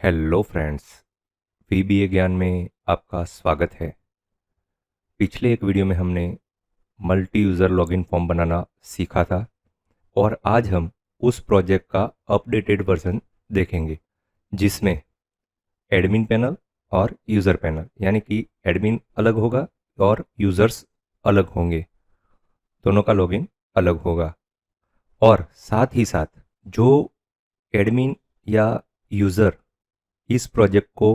Hello friends, VBA ज्ञान में आपका स्वागत है। पिछले एक वीडियो में हमने मल्टी यूज़र लॉगिन फॉर्म बनाना सीखा था और आज हम उस प्रोजेक्ट का अपडेटेड वर्जन देखेंगे जिसमें एडमिन पैनल और यूज़र पैनल यानी कि एडमिन अलग होगा और यूज़र्स अलग होंगे, दोनों का लॉगिन अलग होगा। और साथ ही साथ जो एडमिन या यूज़र इस प्रोजेक्ट को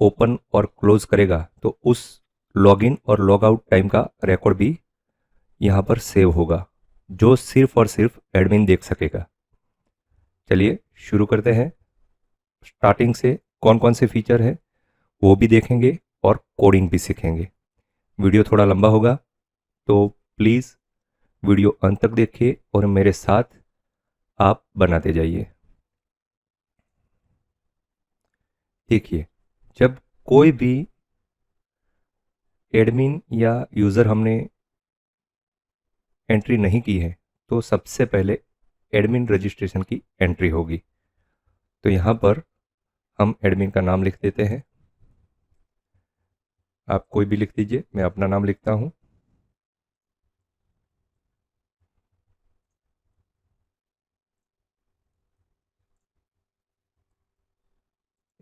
ओपन और क्लोज करेगा तो उस लॉगिन और लॉग आउट टाइम का रिकॉर्ड भी यहाँ पर सेव होगा, जो सिर्फ और सिर्फ एडमिन देख सकेगा। चलिए शुरू करते हैं। स्टार्टिंग से कौन कौन से फीचर है वो भी देखेंगे और कोडिंग भी सीखेंगे। वीडियो थोड़ा लंबा होगा तो प्लीज़ वीडियो अंत तक देखिए और मेरे साथ आप बनाते जाइए। देखिए, जब कोई भी एडमिन या यूज़र हमने एंट्री नहीं की है तो सबसे पहले एडमिन रजिस्ट्रेशन की एंट्री होगी। तो यहाँ पर हम एडमिन का नाम लिख देते हैं। आप कोई भी लिख दीजिए, मैं अपना नाम लिखता हूँ।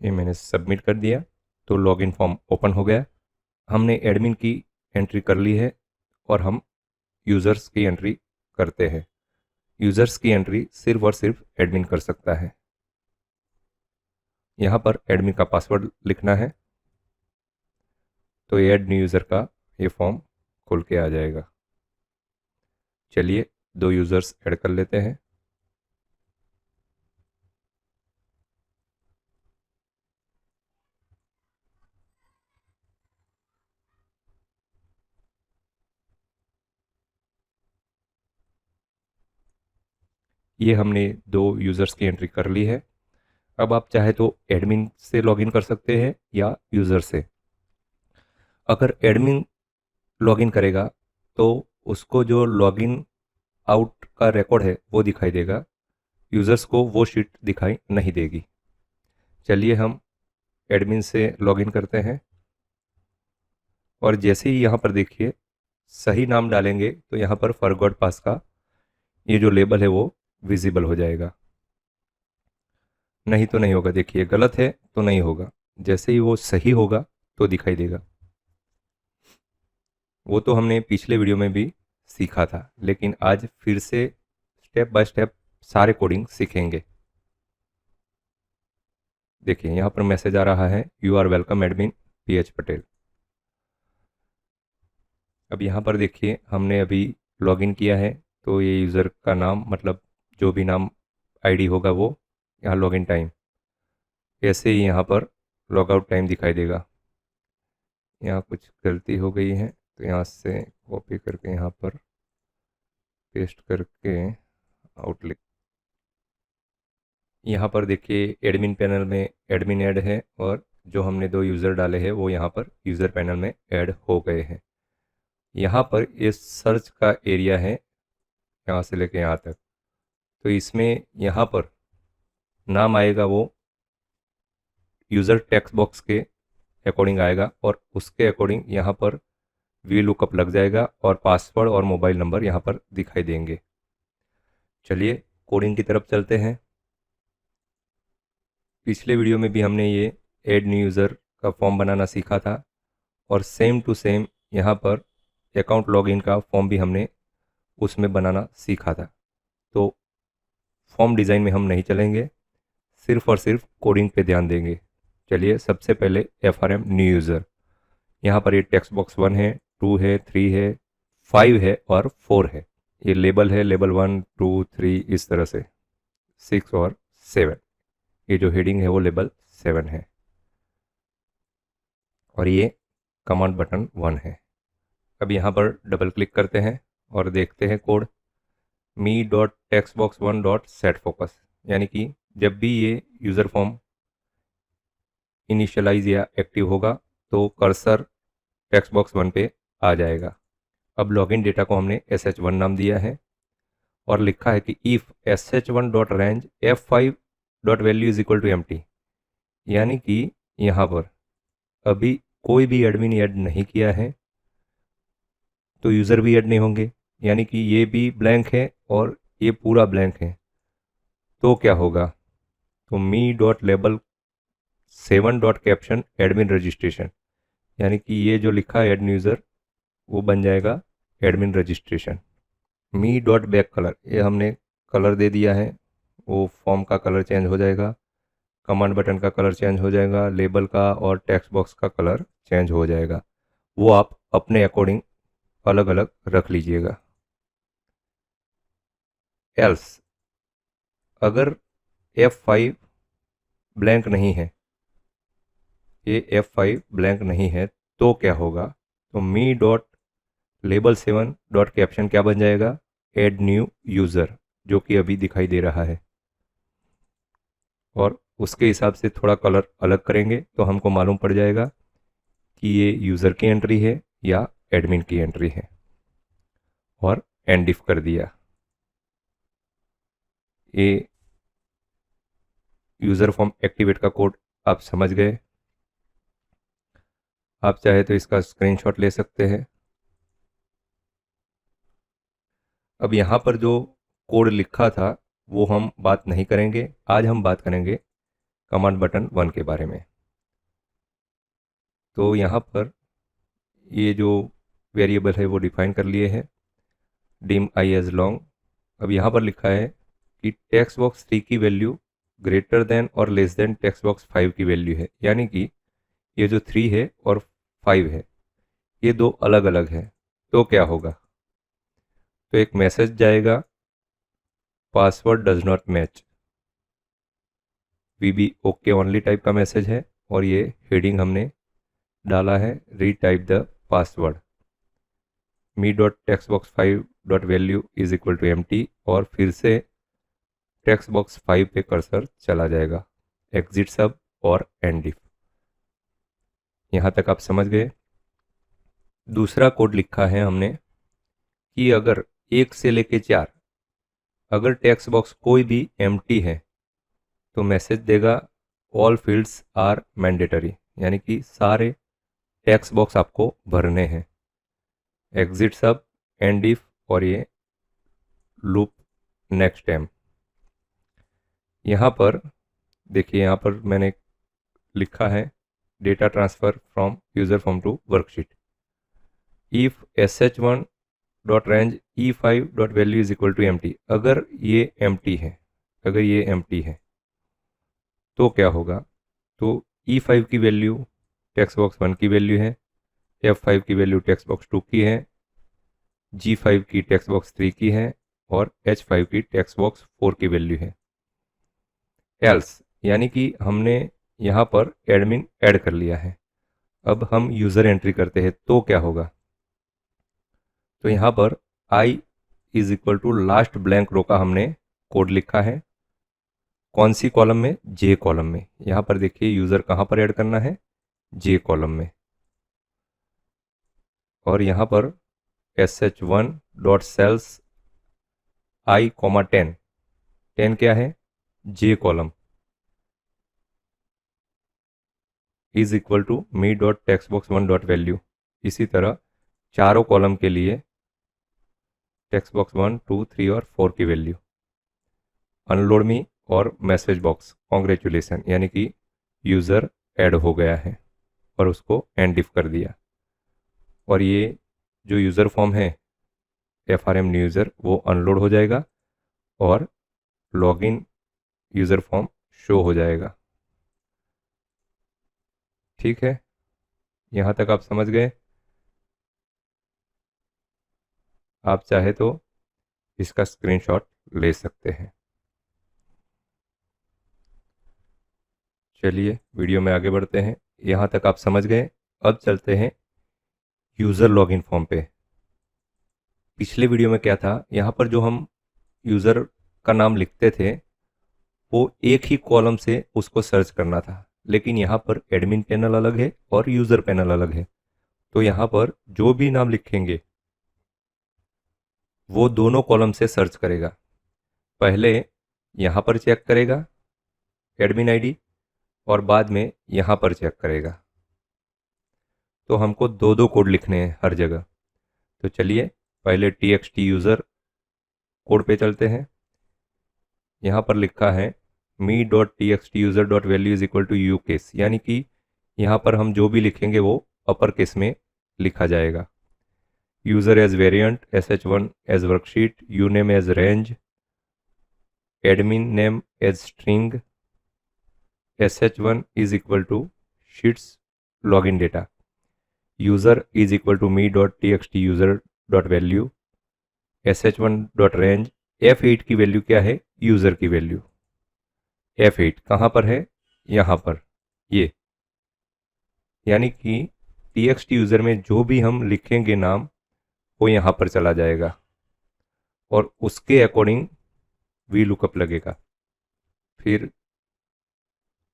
ये मैंने सबमिट कर दिया तो लॉगिन फॉर्म ओपन हो गया। हमने एडमिन की एंट्री कर ली है और हम यूज़र्स की एंट्री करते हैं। यूज़र्स की एंट्री सिर्फ और सिर्फ एडमिन कर सकता है। यहाँ पर एडमिन का पासवर्ड लिखना है तो ऐड न्यू यूज़र का ये फॉर्म खुल के आ जाएगा। चलिए 2 यूज़र्स ऐड कर लेते हैं। ये हमने 2 यूज़र्स की एंट्री कर ली है। अब आप चाहे तो एडमिन से लॉगिन कर सकते हैं या यूज़र से। अगर एडमिन लॉगिन करेगा तो उसको जो लॉगिन आउट का रिकॉर्ड है वो दिखाई देगा, यूज़र्स को वो शीट दिखाई नहीं देगी। चलिए हम एडमिन से लॉगिन करते हैं और जैसे ही यहाँ पर देखिए सही नाम डालेंगे तो यहाँ पर फॉरगॉट पास का ये जो लेबल है वो विजिबल हो जाएगा। नहीं तो नहीं होगा, देखिए गलत है तो नहीं होगा, जैसे ही वो सही होगा तो दिखाई देगा। वो तो हमने पिछले वीडियो में भी सीखा था, लेकिन आज फिर से स्टेप बाय स्टेप सारे कोडिंग सीखेंगे। देखिए यहाँ पर मैसेज आ रहा है, you are welcome admin PH Patel. अब यहाँ पर देखिए हमने अभी लॉगिन किया है तो ये यूज़र का नाम, मतलब जो भी नाम आईडी होगा वो यहाँ लॉगिन टाइम, ऐसे ही यहाँ पर लॉग आउट टाइम दिखाई देगा। यहाँ कुछ गलती हो गई है तो यहाँ से कॉपी करके यहाँ पर पेस्ट करके आउटलिक। यहाँ पर देखिए एडमिन पैनल में एडमिन ऐड है और जो हमने 2 यूज़र डाले हैं वो यहाँ पर यूज़र पैनल में ऐड हो गए हैं। यहाँ पर ये सर्च का एरिया है, यहाँ से लेके यहाँ तक, तो इसमें यहाँ पर नाम आएगा वो यूज़र टेक्स्ट बॉक्स के अकॉर्डिंग आएगा और उसके अकॉर्डिंग यहाँ पर वी लुकअप लग जाएगा और पासवर्ड और मोबाइल नंबर यहाँ पर दिखाई देंगे। चलिए कोडिंग की तरफ चलते हैं। पिछले वीडियो में भी हमने ये ऐड न्यू यूज़र का फॉर्म बनाना सीखा था और सेम टू सेम यहाँ पर अकाउंट लॉगिन का फॉर्म भी हमने उसमें बनाना सीखा था। तो फॉर्म डिज़ाइन में हम नहीं चलेंगे, सिर्फ और सिर्फ कोडिंग पे ध्यान देंगे। चलिए सबसे पहले FRM न्यू यूज़र, यहाँ पर ये टेक्स्ट बॉक्स 1 है, 2 है, 3 है, 5 है और 4 है। ये लेबल है, लेबल 1, 2, 3 इस तरह से, 6 और 7। ये जो हेडिंग है वो लेबल 7 है और ये कमांड बटन 1 है। अब यहाँ पर डबल क्लिक करते हैं और देखते हैं कोड me.textbox1.setFocus, यानी कि जब भी ये यूज़र फॉर्म इनिशियलाइज या एक्टिव होगा तो कर्सर टेक्स्ट बॉक्स 1 पे आ जाएगा। अब लॉगिन डेटा को हमने sh1 नाम दिया है और लिखा है कि if sh1.range f5.value is equal to empty, यानी कि यहाँ पर अभी कोई भी एडमिन ऐड नहीं किया है, तो यूज़र भी ऐड नहीं होंगे, यानी कि ये भी ब्लैंक है और ये पूरा ब्लैंक है। तो क्या होगा, तो me dot label 7 dot caption admin registration, यानी कि ये जो लिखा है एड यूज़र वो बन जाएगा एडमिन रजिस्ट्रेशन। मी डॉट बैक कलर, ये हमने कलर दे दिया है, वो फॉर्म का कलर चेंज हो जाएगा, कमांड बटन का कलर चेंज हो जाएगा, लेबल का और टेक्स्ट बॉक्स का कलर चेंज हो जाएगा। वो आप अपने अकॉर्डिंग अलग अलग रख लीजिएगा। एल्स, अगर F5 ब्लैंक नहीं है, ये F5 ब्लैंक नहीं है, तो क्या होगा, तो me dot label 7 dot caption क्या बन जाएगा, एड न्यू यूज़र, जो कि अभी दिखाई दे रहा है। और उसके हिसाब से थोड़ा कलर अलग करेंगे तो हमको मालूम पड़ जाएगा कि ये यूज़र की एंट्री है या एडमिन की एंट्री है। और एंड इफ कर दिया। ये यूज़र फॉर्म एक्टिवेट का कोड आप समझ गए। आप चाहे तो इसका स्क्रीनशॉट ले सकते हैं। अब यहाँ पर जो कोड लिखा था वो हम बात नहीं करेंगे, आज हम बात करेंगे कमांड बटन 1 के बारे में। तो यहाँ पर ये जो वेरिएबल है वो डिफाइन कर लिए हैं, डिम आई एज लॉन्ग। अब यहाँ पर लिखा है कि टेक्स्ट बॉक्स 3 की वैल्यू ग्रेटर देन और लेस देन टेक्स्ट बॉक्स 5 की वैल्यू है, यानी कि ये जो 3 है और 5 है ये दो अलग अलग है। तो क्या होगा, तो एक मैसेज जाएगा, password does not match, VB okay only type का मैसेज है, और ये हेडिंग हमने डाला है retype the password, me dot text box 5 dot value is equal to empty, और फिर से टेक्स्ट बॉक्स 5 पे कर्सर चला जाएगा, एग्जिट सब और एंड इफ। यहाँ तक आप समझ गए। दूसरा कोड लिखा है हमने कि अगर 1 से लेके 4 अगर टेक्स्ट बॉक्स कोई भी एम्प्टी है तो मैसेज देगा ऑल फील्ड्स आर मैंडेटरी, यानी कि सारे टेक्स्ट बॉक्स आपको भरने हैं, एग्जिट सब, एंड इफ, और ये लूप नेक्स्ट टाइम। यहाँ पर देखिए, यहाँ पर मैंने लिखा है data transfer from user form to worksheet, if sh1 dot range e5 dot value is equal to empty. अगर ये एम्प्टी है, अगर ये एम्प्टी है तो क्या होगा, तो E5 की वैल्यू टेक्स्ट बॉक्स 1 की वैल्यू है, F5 की वैल्यू टेक्स्ट बॉक्स 2 की है, G5 की टेक्स्ट बॉक्स 3 की है, और H5 की टेक्स्ट बॉक्स 4 की वैल्यू है। एल्स, यानी कि हमने यहाँ पर एडमिन ऐड कर लिया है। अब हम यूज़र एंट्री करते हैं तो क्या होगा, तो यहाँ पर I is equal to last blank row का हमने कोड लिखा है। कौन सी कॉलम में, जे कॉलम में। यहाँ पर देखिए यूज़र कहाँ पर ऐड करना है, जे कॉलम में। और यहाँ पर sh1 डॉट सेल्स I, 10, 10 क्या है, J column, is equal to me dot text box 1 dot value. इसी तरह चारों कॉलम के लिए टेक्स्ट बॉक्स 1, 2, 3 और 4 की वैल्यू। अनलोड मी और मैसेज बॉक्स कॉन्ग्रेचुलेसन, यानी कि यूज़र ऐड हो गया है, और उसको एंड इफ कर दिया। और ये जो यूज़र फॉर्म है FRM न्यू यूज़र वो अनलोड हो जाएगा और लॉगिन यूज़र फॉर्म शो हो जाएगा। ठीक है, यहाँ तक आप समझ गए। आप चाहे तो इसका स्क्रीनशॉट ले सकते हैं। चलिए वीडियो में आगे बढ़ते हैं। यहाँ तक आप समझ गए। अब चलते हैं यूज़र लॉगिन फॉर्म पे। पिछले वीडियो में क्या था, यहाँ पर जो हम यूज़र का नाम लिखते थे वो एक ही कॉलम से उसको सर्च करना था, लेकिन यहाँ पर एडमिन पैनल अलग है और यूज़र पैनल अलग है। तो यहाँ पर जो भी नाम लिखेंगे वो दोनों कॉलम से सर्च करेगा। पहले यहाँ पर चेक करेगा एडमिन आईडी, और बाद में यहाँ पर चेक करेगा। तो हमको दो दो कोड लिखने हैं हर जगह। तो चलिए पहले txt यूज़र कोड पे चलते हैं। यहाँ पर लिखा है me.txtuser.value is equal to U case, यानी कि यहाँ पर हम जो भी लिखेंगे वो अपर केस में लिखा जाएगा। User as variant, sh1 as worksheet, uname as range, admin name as string, sh1 is equal to sheets login data, user is equal to me.txtuser.value, sh1.range, f8 की वैल्यू क्या है, यूज़र की value. f8 कहाँ पर है, यहाँ पर, ये यानी कि txt यूज़र में जो भी हम लिखेंगे नाम वो यहाँ पर चला जाएगा और उसके अकॉर्डिंग वी लुकअप लगेगा। फिर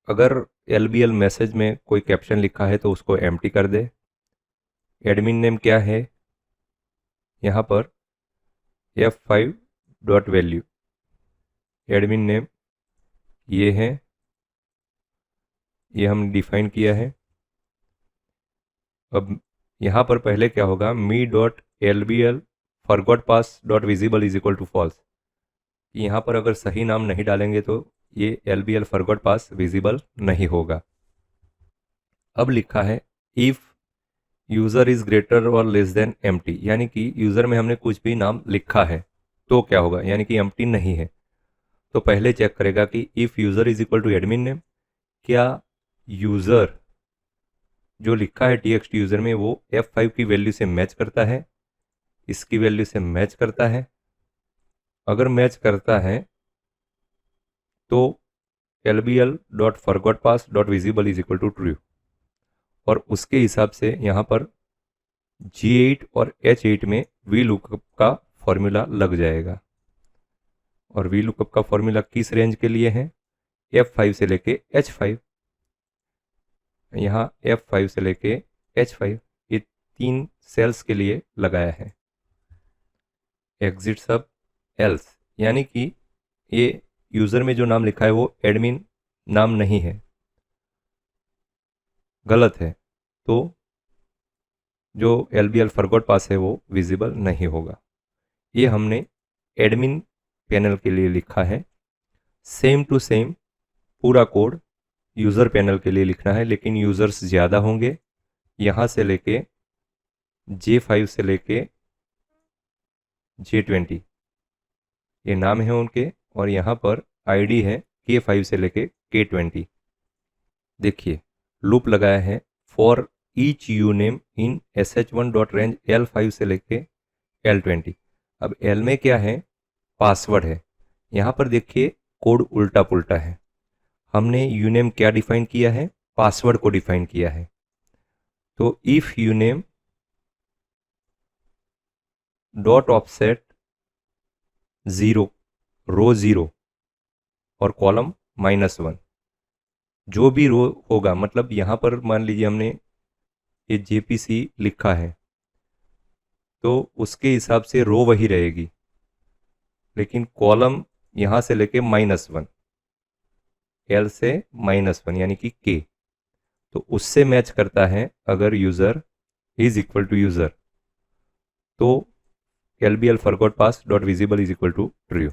अगर LBL मैसेज में कोई कैप्शन लिखा है तो उसको एम्प्टी कर दे। एडमिन नेम क्या है, यहाँ पर f5 dot value, admin name ये है, ये हम डिफाइन किया है। अब यहाँ पर पहले क्या होगा, me.lbl forgot pass dot visible is equal to false. यहाँ पर अगर सही नाम नहीं डालेंगे तो ये LBL forgot pass विजिबल नहीं होगा। अब लिखा है इफ यूज़र इज ग्रेटर और लेस देन एम्प्टी, यानी कि यूज़र में हमने कुछ भी नाम लिखा है तो क्या होगा, यानी कि एम्प्टी नहीं है। तो पहले चेक करेगा कि if user is equal to admin name, क्या यूज़र जो लिखा है txt यूज़र में वो f5 की वैल्यू से मैच करता है, इसकी वैल्यू से मैच करता है। अगर मैच करता है तो lbl.forgotpass.visible is equal to true, और उसके हिसाब से यहाँ पर G8 और H8 में वी लुकअप का फॉर्मूला लग जाएगा। और वी लुकअप का फॉर्मूला किस रेंज के लिए है, F5 से लेके H5। यहाँ F5 से लेके H5 ये 3 सेल्स के लिए लगाया है। एग्जिट सब एल्स, यानी कि ये यूज़र में जो नाम लिखा है वो एडमिन नाम नहीं है, गलत है, तो जो LBL forgot pass है वो विजिबल नहीं होगा। ये हमने एडमिन पैनल के लिए लिखा है। सेम टू सेम पूरा कोड यूज़र पैनल के लिए लिखना है, लेकिन यूज़र्स ज़्यादा होंगे। यहाँ से लेके J5 से लेके J20 ये नाम है उनके, और यहाँ पर ID है K5 से लेके K20। देखिए लूप लगाया है for each uname in sh1.range L5 से लेके L20। अब L में क्या है, पासवर्ड है। यहाँ पर देखिए कोड उल्टा पुल्टा है। हमने uname क्या डिफाइन किया है, पासवर्ड को डिफाइन किया है। तो इफ uname डॉट ऑफसेट 0 रो 0 और कॉलम -1, जो भी रो होगा, मतलब यहाँ पर मान लीजिए हमने ये JPC लिखा है तो उसके हिसाब से रो वही रहेगी, लेकिन कॉलम यहाँ से लेके -1, L से -1 यानी कि K, तो उससे मैच करता है। अगर user is equal to user तो LBL forgot pass dot visible is equal to true,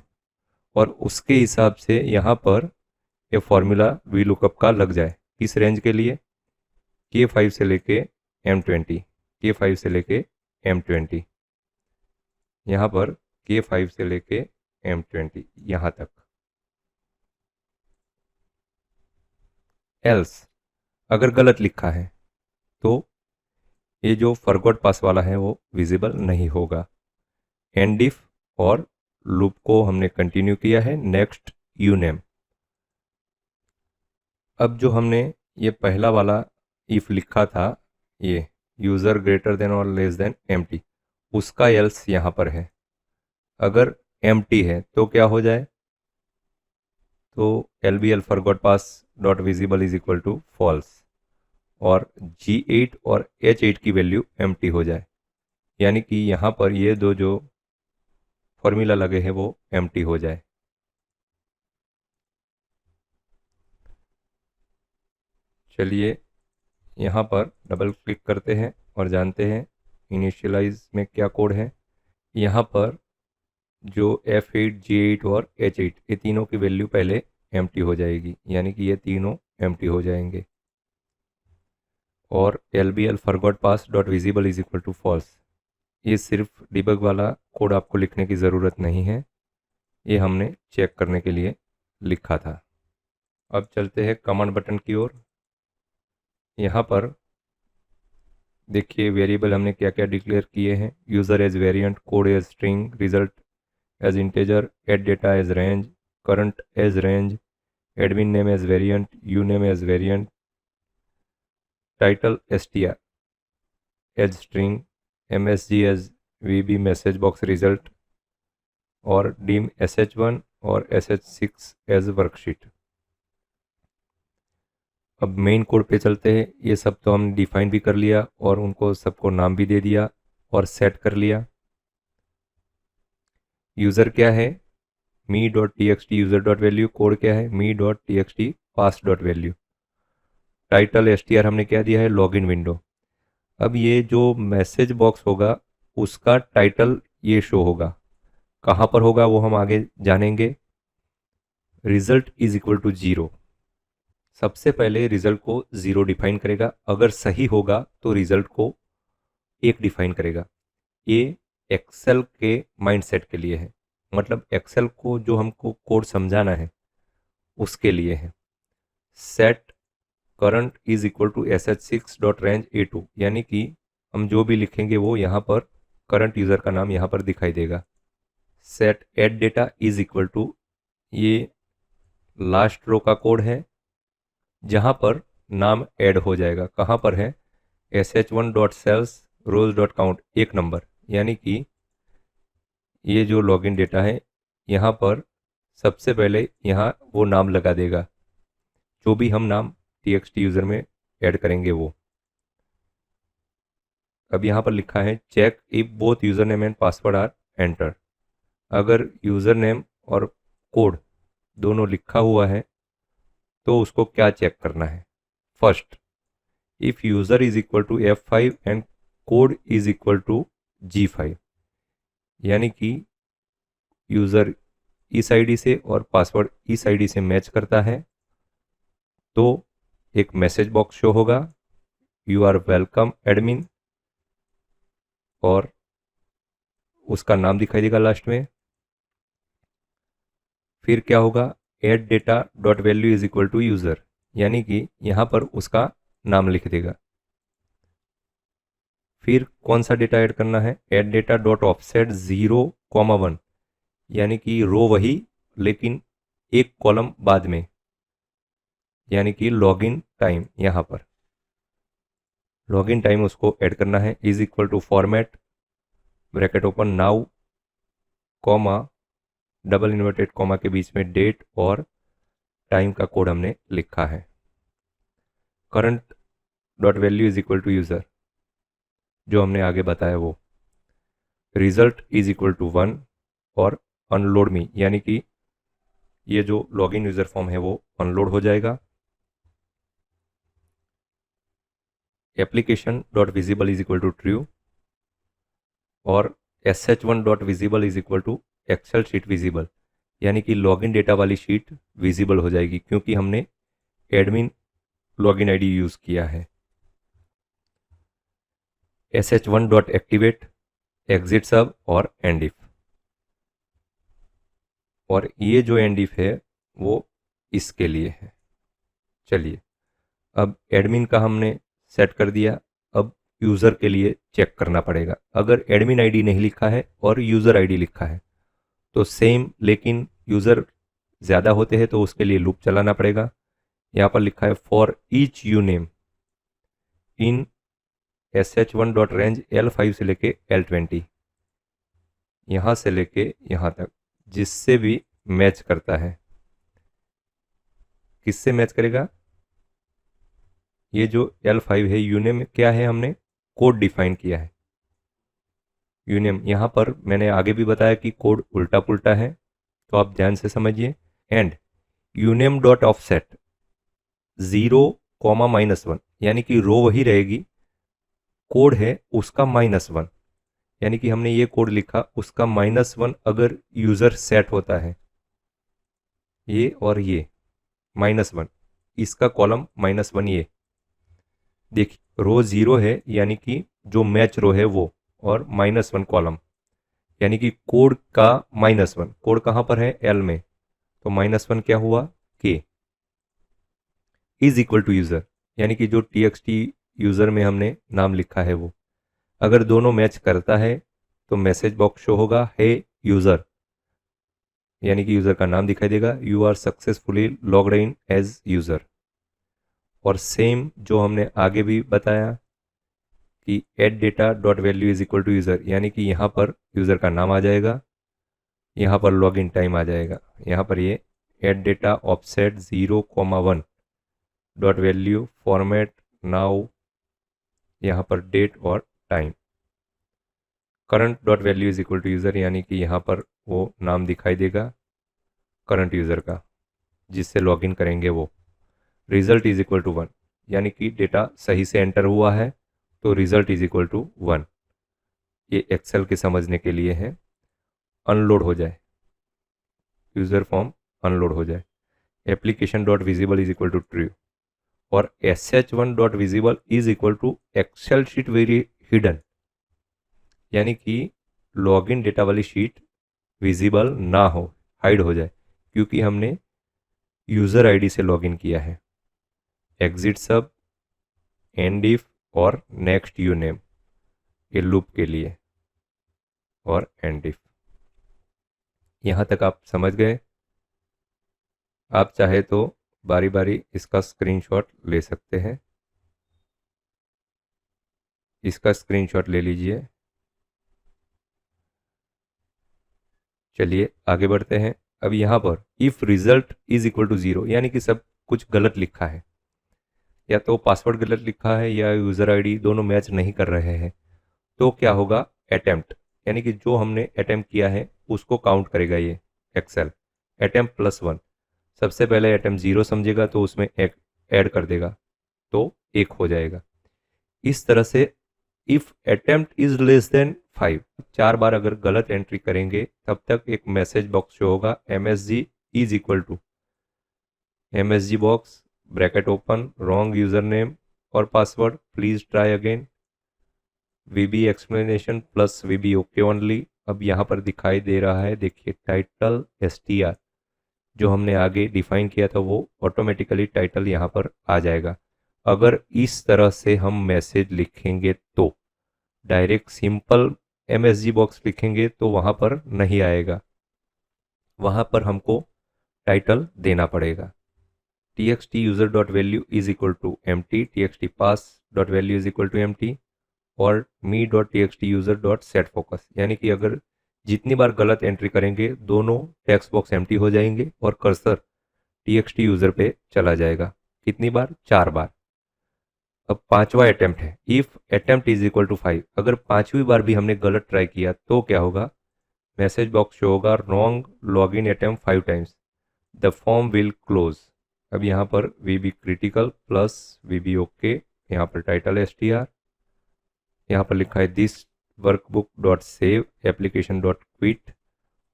और उसके हिसाब से यहाँ पर ये फॉर्मूला वी लुकअप का लग जाए। किस रेंज के लिए, K5 से लेके M20, K5 से लेके M20, यहाँ पर K5 से लेके M20 यहाँ तक। एल्स अगर गलत लिखा है तो ये जो फॉरगॉट पास वाला है वो विजिबल नहीं होगा। एंड इफ और लूप को हमने कंटिन्यू किया है। Next uname। अब जो हमने ये पहला वाला इफ लिखा था, ये यूज़र ग्रेटर देन और लेस देन एम्प्टी, उसका एल्स यहाँ पर है। अगर एम्प्टी है तो क्या हो जाए, तो LBL forgot pass dot visible is equal to false, और G8 और H8 की वैल्यू एम्प्टी हो जाए, यानी कि यहाँ पर ये दो जो फॉर्मूला लगे हैं वो एम्प्टी हो जाए। चलिए यहाँ पर डबल क्लिक करते हैं और जानते हैं इनिशियलाइज में क्या कोड है। यहाँ पर जो F8, G8 और H8 ये तीनों की वैल्यू पहले एम्प्टी हो जाएगी, यानी कि ये तीनों एम्प्टी हो जाएंगे। और LBL forgot pass dot visible is equal to false, ये सिर्फ डिबग वाला कोड आपको लिखने की ज़रूरत नहीं है, ये हमने चेक करने के लिए लिखा था। अब चलते हैं कमांड बटन की ओर। यहाँ पर देखिए वेरिएबल हमने क्या क्या डिक्लेयर किए हैं। User as variant, code as string, result as integer, add data as range, current as range, admin name as variant, U name as variant, title str as string, MSG as VB message box result और dim SH1 और SH6 as worksheet. अब main code पे चलते हैं। ये सब तो हमने डिफाइन भी कर लिया और उनको सबको नाम भी दे दिया और सेट कर लिया। यूज़र क्या है me.txt user dot value, code क्या है me.txt पास डॉट वैल्यू, टाइटल str हमने क्या दिया है लॉगिन विंडो। अब ये जो मैसेज बॉक्स होगा उसका टाइटल ये शो होगा, कहाँ पर होगा वो हम आगे जानेंगे। रिजल्ट इज इक्वल टू 0, सबसे पहले रिजल्ट को 0 डिफाइन करेगा, अगर सही होगा तो रिजल्ट को 1 डिफाइन करेगा। ये एक्सेल के माइंडसेट के लिए है, मतलब एक्सेल को जो हमको कोड समझाना है उसके लिए है। Set current is equal to SH6 dot range A2, यानी कि हम जो भी लिखेंगे वो यहाँ पर करंट यूज़र का नाम यहाँ पर दिखाई देगा। Set add data is equal to, ये लास्ट रो का कोड है जहाँ पर नाम ऐड हो जाएगा, कहाँ पर है SH1 डॉट सेल्स रोज डॉट काउंट 1 नंबर, यानी कि ये जो लॉगिन डेटा है यहाँ पर सबसे पहले यहाँ वो नाम लगा देगा, जो भी हम नाम txt यूज़र में ऐड करेंगे वो। अब यहाँ पर लिखा है check if both user name and password are enter, अगर यूज़र नेम और कोड दोनों लिखा हुआ है तो उसको क्या चेक करना है। First, if user is equal to F5 and code is equal to G5, यानी कि यूज़र इस आईडी से और पासवर्ड इस आईडी से मैच करता है तो एक मैसेज बॉक्स शो होगा, यू आर वेलकम एडमिन, और उसका नाम दिखाई देगा लास्ट में। फिर क्या होगा, add data dot value is equal to user, यानी कि यहाँ पर उसका नाम लिख देगा। फिर कौन सा डेटा ऐड करना है, एड डेटा डॉट ऑफसेट 0,1, यानी कि रो वही लेकिन एक कॉलम बाद में, यानी कि लॉगिन टाइम, यहाँ पर लॉगिन टाइम उसको ऐड करना है। Is equal to format bracket open now comma double inverted comma के बीच में डेट और टाइम का कोड हमने लिखा है। Current dot value is equal to user, जो हमने आगे बताया वो। रिजल्ट इज इक्वल टू 1 और अनलोड मी, यानी कि ये जो लॉगिन यूज़र फॉर्म है वो अनलोड हो जाएगा। Application dot visible is equal to true और SH1 dot visible is equal to excel sheet visible, यानी कि लॉगिन डेटा वाली शीट विजिबल हो जाएगी क्योंकि हमने एडमिन लॉगिन आईडी यूज़ किया है। SH1 डॉट एक्टिवेट एग्जिट सब और एंड इफ, और ये जो एंड इफ है वो इसके लिए है। चलिए अब एडमिन का हमने सेट कर दिया, अब यूज़र के लिए चेक करना पड़ेगा। अगर एडमिन आईडी नहीं लिखा है और यूज़र आईडी लिखा है तो सेम, लेकिन यूज़र ज़्यादा होते हैं तो उसके लिए लूप चलाना पड़ेगा। यहाँ पर लिखा है for each you name in SH1 dot range L5 से लेके L20, यहाँ से लेके यहाँ तक जिससे भी मैच करता है। किससे मैच करेगा, ये जो L5 है यूनेम क्या है, हमने कोड डिफाइन किया है यूनेम। यहाँ पर मैंने आगे भी बताया कि कोड उल्टा पुल्टा है तो आप ध्यान से समझिए। एंड यूनेम डॉट ऑफसेट 0 कॉमा -1, यानी कि रो वही रहेगी, कोड है उसका -1, यानी कि हमने ये कोड लिखा, उसका -1 अगर यूज़र सेट होता है, ये और ये -1, इसका कॉलम -1, ये देखिए रो 0 है, यानी कि जो मैच रो है वो, और -1 कॉलम, यानी कि कोड का -1, कोड कहाँ पर है, एल में, तो -1 क्या हुआ, के इज इक्वल टू यूज़र, यानी कि जो txt यूज़र में हमने नाम लिखा है वो, अगर दोनों मैच करता है तो मैसेज बॉक्स शो होगा, हे यूज़र, यानी कि यूज़र का नाम दिखाई देगा, you are successfully logged in as user. और सेम जो हमने आगे भी बताया कि add data dot value is equal to user, यानी कि यहाँ पर यूज़र का नाम आ जाएगा, यहाँ पर लॉग इन टाइम आ जाएगा, यहाँ पर ये add data offset 0,1 dot value format now, यहाँ पर डेट और time, current dot value is equal to user, यानी कि यहाँ पर वो नाम दिखाई देगा करंट यूज़र का जिससे लॉगिन करेंगे वो, रिजल्ट इज इक्वल टू 1, यानी कि डेटा सही से एंटर हुआ है तो रिजल्ट इज इक्वल टू 1। ये एक्सेल के समझने के लिए है, अनलोड हो जाए, यूज़र फॉर्म अनलोड हो जाए, application dot visible is equal to true, और sh1 dot visible is equal to excel sheet very hidden, यानी कि लॉगिन डेटा वाली शीट विजिबल ना हो, हाइड हो जाए, क्योंकि हमने यूज़र आईडी से लॉगिन किया है। एग्जिट सब, एंड इफ और नेक्स्ट यू नेम, ये लूप के लिए, और एंड इफ। यहाँ तक आप समझ गए? आप चाहे तो बारी बारी इसका स्क्रीनशॉट ले सकते हैं, इसका स्क्रीनशॉट ले लीजिए। चलिए आगे बढ़ते हैं। अब यहाँ पर if result is equal to 0, यानी कि सब कुछ गलत लिखा है, या तो पासवर्ड गलत लिखा है या यूज़र आईडी दोनों मैच नहीं कर रहे हैं, तो क्या होगा, अटेम्प्ट, यानी कि जो हमने अटेम्प्ट किया है उसको काउंट करेगा ये एक्सेल, अटेम्प्ट +1, सबसे पहले अटेम्प्ट 0 समझेगा तो उसमें एक ऐड कर देगा तो 1 हो जाएगा। इस तरह से if attempt is less than 5, 4 बार अगर गलत एंट्री करेंगे तब तक एक मैसेज बॉक्स शो होगा, msg is equal to msg box bracket open, wrong user name और password, please try again, VB explanation plus VB okay only. अब यहाँ पर दिखाई दे रहा है, देखिए टाइटल str, जो हमने आगे डिफाइन किया था वो ऑटोमेटिकली टाइटल यहाँ पर आ जाएगा। अगर इस तरह से हम मैसेज लिखेंगे तो डायरेक्ट सिंपल msg बॉक्स लिखेंगे तो वहाँ पर नहीं आएगा, वहाँ पर हमको टाइटल देना पड़ेगा। txt user dot value is equal to empty, txt pass dot value is equal to empty, और me dot txt user dot set focus, यानी कि अगर जितनी बार गलत एंट्री करेंगे दोनों टेक्स्ट बॉक्स एम्प्टी हो जाएंगे और कर्सर txt यूजर पे चला जाएगा। कितनी बार, 4 बार। अब पांचवा अटेम्प्ट है, if attempt is equal to 5, अगर पांचवी बार भी हमने गलत ट्राई किया तो क्या होगा, मैसेज बॉक्स शो होगा, wrong log in attempt 5 times, the form will close. अब यहाँ पर वीबी क्रिटिकल प्लस वीबी ओके, यहाँ पर टाइटल str, यहाँ पर लिखा है this workbook dot save application dot quit,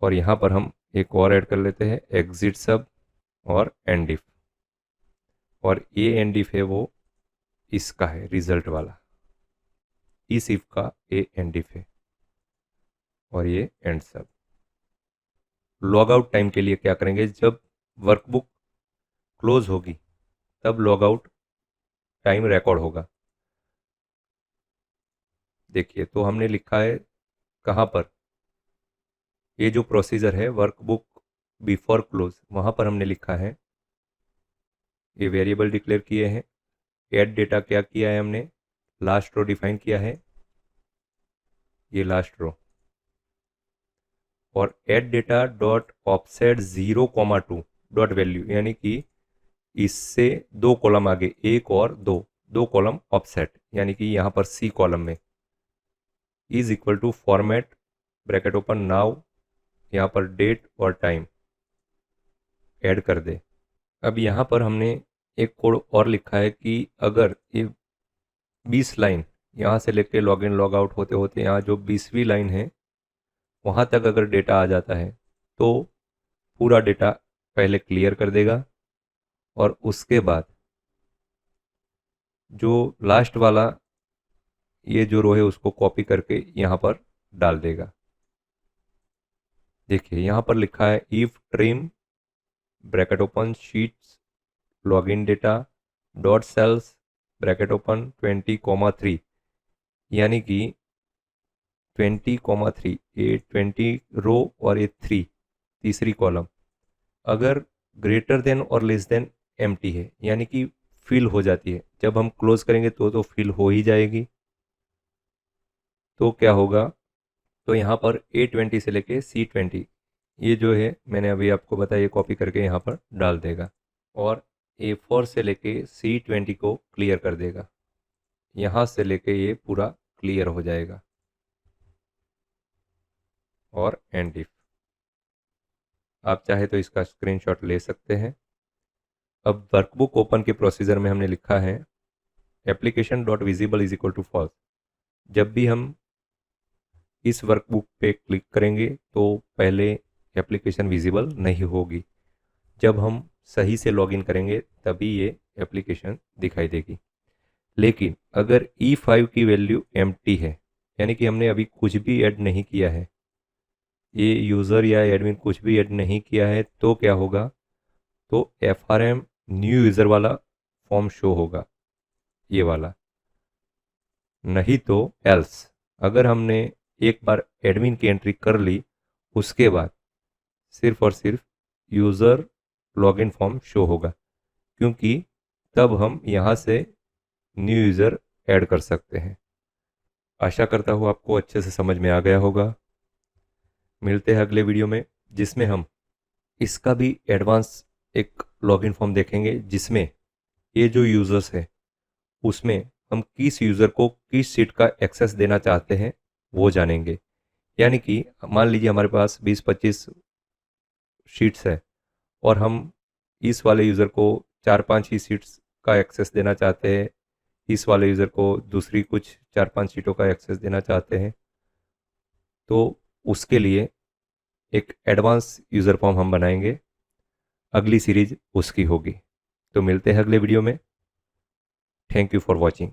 और यहाँ पर हम एक और ऐड कर लेते हैं, एग्जिट सब और एंड इफ, और ये एंड इफ है वो इसका है रिजल्ट वाला, इस इफ का ये एंड इफ है, और ये एंड सब। लॉग आउट टाइम के लिए क्या करेंगे, जब वर्कबुक क्लोज होगी तब लॉग आउट टाइम रिकॉर्ड होगा। देखिए तो हमने लिखा है कहाँ पर, ये जो प्रोसीजर है वर्कबुक बिफोर क्लोज, वहाँ पर हमने लिखा है, ये वेरिएबल डिक्लेयर किए हैं, ऐड डेटा क्या किया है हमने, लास्ट रो डिफाइन किया है, ये लास्ट रो, और add data dot offset 0,2 dot value, यानी कि इससे 2 कॉलम आगे, 1 और 2 कॉलम ऑफसेट, यानी कि यहाँ पर सी कॉलम में, is equal to format bracket open now, यहाँ पर डेट और टाइम ऐड कर दे। अब यहाँ पर हमने एक कोड और लिखा है कि अगर ये 20 लाइन यहाँ से लेके लॉग इन लॉग आउट होते होते यहाँ जो 20वीं लाइन है वहाँ तक अगर डेटा आ जाता है तो पूरा डेटा पहले क्लियर कर देगा और उसके बाद जो लास्ट वाला ये जो रो है उसको कॉपी करके यहाँ पर डाल देगा। देखिए यहाँ पर लिखा है if trim bracket open sheets login data dot cells bracket open 20,3 यानी कि 20,3 ये 20 रो और ये 3 तीसरी कॉलम अगर ग्रेटर देन और लेस देन एम्प्टी है यानी कि फिल हो जाती है। जब हम क्लोज करेंगे तो फिल हो ही जाएगी। तो क्या होगा, तो यहाँ पर A20 से लेके C20 ये जो है मैंने अभी आपको बताया ये कॉपी करके यहाँ पर डाल देगा और A4 से लेके C20 को क्लियर कर देगा। यहाँ से लेके ये पूरा क्लियर हो जाएगा और एंड इफ आप चाहे तो इसका स्क्रीनशॉट ले सकते हैं। अब वर्कबुक ओपन के प्रोसीजर में हमने लिखा है application dot visible is equal to false. जब भी हम इस वर्कबुक पे क्लिक करेंगे तो पहले एप्लीकेशन विजिबल नहीं होगी। जब हम सही से लॉगिन करेंगे तभी ये एप्लीकेशन दिखाई देगी। लेकिन अगर E5 की वैल्यू एम्प्टी है यानी कि हमने अभी कुछ भी ऐड नहीं किया है, ये यूज़र या एडमिन कुछ भी ऐड नहीं किया है, तो क्या होगा, तो FRM न्यू यूज़र वाला फॉर्म शो होगा, ये वाला। नहीं तो एल्स अगर हमने एक बार एडमिन की एंट्री कर ली उसके बाद सिर्फ और सिर्फ यूज़र लॉगिन फॉर्म शो होगा, क्योंकि तब हम यहाँ से न्यू यूज़र ऐड कर सकते हैं। आशा करता हूँ आपको अच्छे से समझ में आ गया होगा। मिलते हैं अगले वीडियो में जिसमें हम इसका भी एडवांस एक लॉगिन फॉर्म देखेंगे, जिसमें ये जो यूज़र्स है उसमें हम किस यूज़र को किस सीट का एक्सेस देना चाहते हैं वो जानेंगे। यानी कि मान लीजिए हमारे पास 20-25 शीट्स है और हम इस वाले यूज़र को 4-5 ही सीट्स का एक्सेस देना चाहते हैं, इस वाले यूज़र को दूसरी कुछ 4-5 सीटों का एक्सेस देना चाहते हैं, तो उसके लिए एक एडवांस यूज़र फॉर्म हम बनाएंगे। अगली सीरीज उसकी होगी। तो मिलते हैं अगले वीडियो में। Thank you for watching.